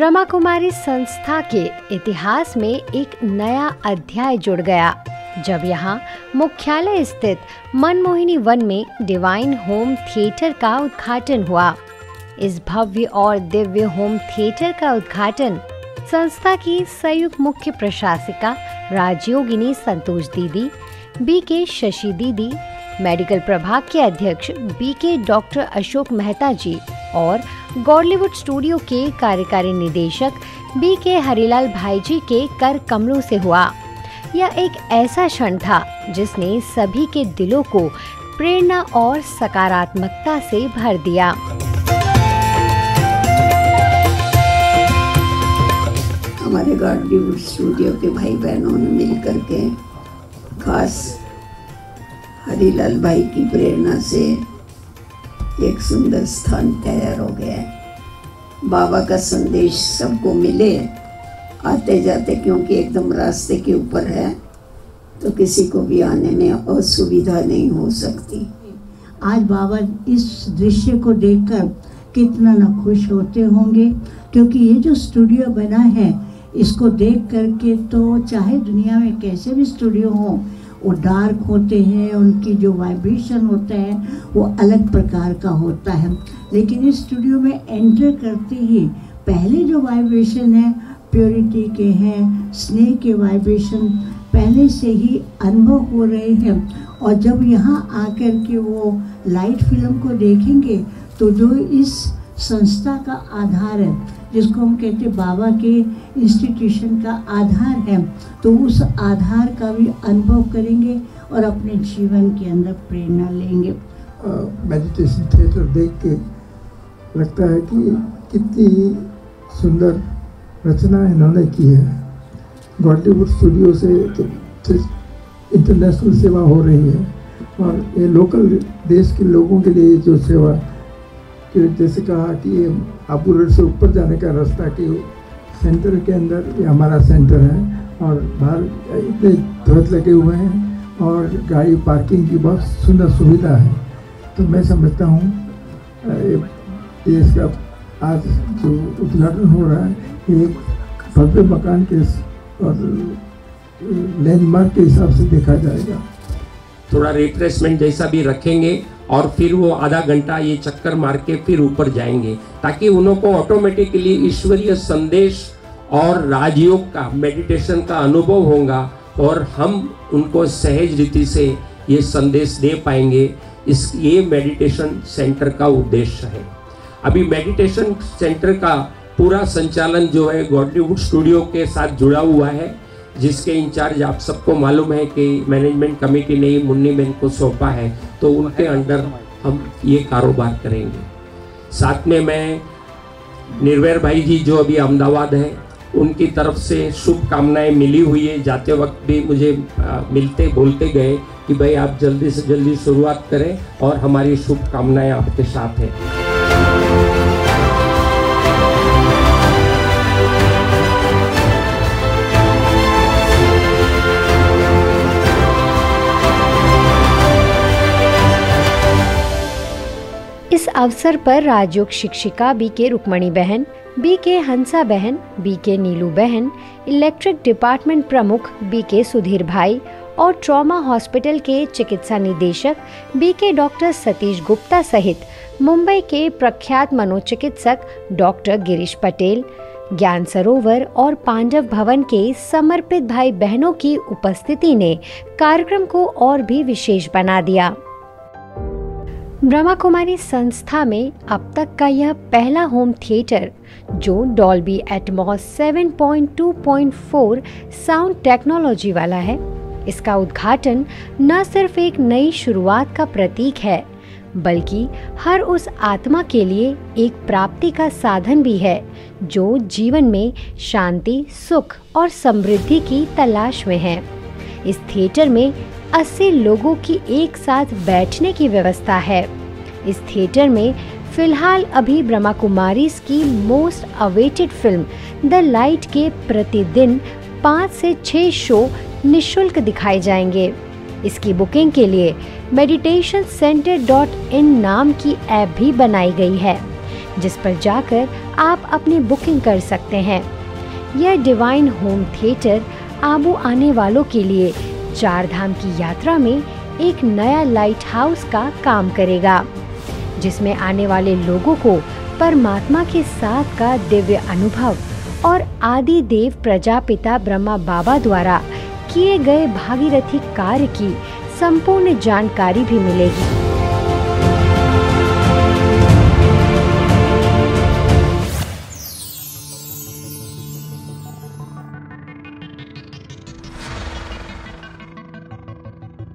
ब्रह्मा कुमारी संस्था के इतिहास में एक नया अध्याय जुड़ गया जब यहाँ मुख्यालय स्थित मनमोहिनी वन में डिवाइन होम थिएटर का उद्घाटन हुआ। इस भव्य और दिव्य होम थिएटर का उद्घाटन संस्था की संयुक्त मुख्य प्रशासिका राजयोगिनी संतोष दीदी, बीके शशि दीदी, मेडिकल प्रभाग के अध्यक्ष बीके डॉक्टर अशोक मेहता जी और गॉलीवुड स्टूडियो के कार्यकारी निदेशक बीके हरिलाल भाई जी के कर कमलों से हुआ। यह एक ऐसा क्षण था जिसने सभी के दिलों को प्रेरणा और सकारात्मकता से भर दिया। हमारे गॉलीवुड स्टूडियो के भाई बहनों ने मिलकर के खास हरिलाल भाई की प्रेरणा से एक सुंदर स्थान तैयार हो गया है। बाबा का संदेश सबको मिले आते जाते, क्योंकि एकदम रास्ते के ऊपर है तो किसी को भी आने में असुविधा नहीं हो सकती। आज बाबा इस दृश्य को देखकर कितना न खुश होते होंगे, क्योंकि ये जो स्टूडियो बना है इसको देख करके तो चाहे दुनिया में कैसे भी स्टूडियो हो, वो डार्क होते हैं, उनकी जो वाइब्रेशन होता है वो अलग प्रकार का होता है। लेकिन इस स्टूडियो में एंटर करते ही पहले जो वाइब्रेशन है प्योरिटी के हैं, स्नेह के वाइब्रेशन पहले से ही अनुभव हो रहे हैं। और जब यहाँ आकर के वो लाइट फिल्म को देखेंगे तो जो इस संस्था का आधार है, जिसको हम कहते हैं बाबा के इंस्टीट्यूशन का आधार है, तो उस आधार का भी अनुभव करेंगे और अपने जीवन के अंदर प्रेरणा लेंगे। मेडिटेशन थिएटर देख के लगता है कि कितनी सुंदर रचना इन्होंने की है। गॉलीवुड स्टूडियो से तो इंटरनेशनल सेवा हो रही है और ये लोकल देश के लोगों के लिए जो सेवा कि जैसे कहा कि आबू रोड से ऊपर जाने का रास्ता कि सेंटर के अंदर ये हमारा सेंटर है और बाहर इतने ध्वज लगे हुए हैं और गाड़ी पार्किंग की बहुत सुंदर सुविधा है। तो मैं समझता हूँ ये इसका आज जो उद्घाटन हो रहा है ये एक भव्य मकान के और लैंडमार्क के हिसाब से देखा जाएगा। थोड़ा रिफ्रेशमेंट जैसा भी रखेंगे और फिर वो आधा घंटा ये चक्कर मार के फिर ऊपर जाएंगे, ताकि उन्हों को ऑटोमेटिकली ईश्वरीय संदेश और राजयोग का मेडिटेशन का अनुभव होगा और हम उनको सहज रीति से ये संदेश दे पाएंगे। ये मेडिटेशन सेंटर का उद्देश्य है। अभी मेडिटेशन सेंटर का पूरा संचालन जो है गॉलीवुड स्टूडियो के साथ जुड़ा हुआ है, जिसके इंचार्ज आप सबको मालूम है कि मैनेजमेंट कमेटी ने मुन्नी मैन को सौंपा है, तो उनके अंडर हम ये कारोबार करेंगे। साथ में मैं निर्वैर भाई जी जो अभी अहमदाबाद है, उनकी तरफ से शुभकामनाएं मिली हुई है। जाते वक्त भी मुझे मिलते बोलते गए कि भाई आप जल्दी से जल्दी शुरुआत करें और हमारी शुभकामनाएं आपके साथ है। इस अवसर पर राजयोग शिक्षिका बीके रुक्मणी बहन, बीके हंसा बहन, बीके नीलू बहन, इलेक्ट्रिक डिपार्टमेंट प्रमुख बीके सुधीर भाई और ट्रॉमा हॉस्पिटल के चिकित्सा निदेशक बीके डॉक्टर सतीश गुप्ता सहित मुंबई के प्रख्यात मनोचिकित्सक डॉक्टर गिरीश पटेल, ज्ञान सरोवर और पांडव भवन के समर्पित भाई बहनों की उपस्थिति ने कार्यक्रम को और भी विशेष बना दिया। ब्रह्मा कुमारी संस्था में अब तक का यह पहला होम थिएटर, जो डॉल्बी एटमॉस 7.2.4 साउंड टेक्नोलॉजी वाला है, इसका उद्घाटन न सिर्फ एक नई शुरुआत का प्रतीक है, बल्कि हर उस आत्मा के लिए एक प्राप्ति का साधन भी है जो जीवन में शांति, सुख और समृद्धि की तलाश में है। इस थिएटर में 80 लोगों की एक साथ बैठने की व्यवस्था है। इस थिएटर में फिलहाल अभी ब्रह्मा कुमारीज की most awaited film the light के प्रतिदिन 5 से 6 शो निःशुल्क दिखाए जाएंगे। इसकी बुकिंग के लिए meditationcenter.in नाम की ऐप भी बनाई गई है। जिस पर जाकर आप अपनी बुकिंग कर सकते हैं। यह डिवाइन होम थिएटर आबू आने वालों के लिए चार धाम की यात्रा में एक नया लाइट हाउस का काम करेगा, जिसमें आने वाले लोगों को परमात्मा के साथ का दिव्य अनुभव और आदि देव प्रजापिता ब्रह्मा बाबा द्वारा किए गए भागीरथी कार्य की संपूर्ण जानकारी भी मिलेगी।